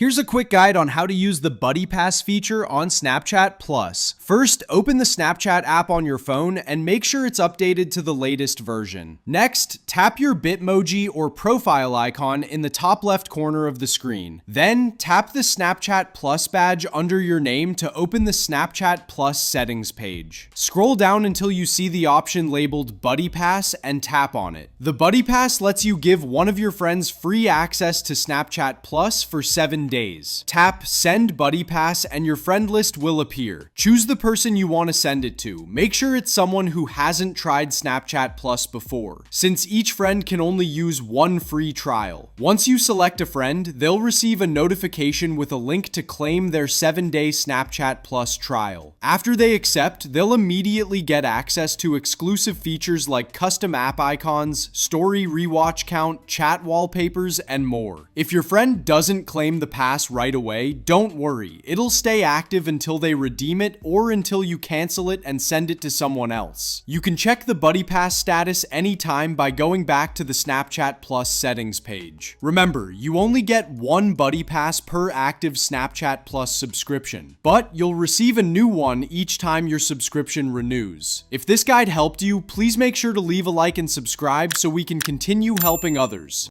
Here's a quick guide on how to use the Buddy Pass feature on Snapchat Plus. First, open the Snapchat app on your phone and make sure it's updated to the latest version. Next, tap your Bitmoji or profile icon in the top left corner of the screen. Then, tap the Snapchat Plus badge under your name to open the Snapchat Plus settings page. Scroll down until you see the option labeled Buddy Pass and tap on it. The Buddy Pass lets you give one of your friends free access to Snapchat Plus for 7 days. Tap Send Buddy Pass and your friend list will appear. Choose the person you want to send it to. Make sure it's someone who hasn't tried Snapchat Plus before, since each friend can only use one free trial. Once you select a friend, they'll receive a notification with a link to claim their 7-day Snapchat Plus trial. After they accept, they'll immediately get access to exclusive features like custom app icons, story rewatch count, chat wallpapers, and more. If your friend doesn't claim the pass right away, don't worry. It'll stay active until they redeem it or until you cancel it and send it to someone else. You can check the Buddy Pass status anytime by going back to the Snapchat Plus settings page. Remember, you only get one Buddy Pass per active Snapchat Plus subscription, but you'll receive a new one each time your subscription renews. If this guide helped you, please make sure to leave a like and subscribe so we can continue helping others.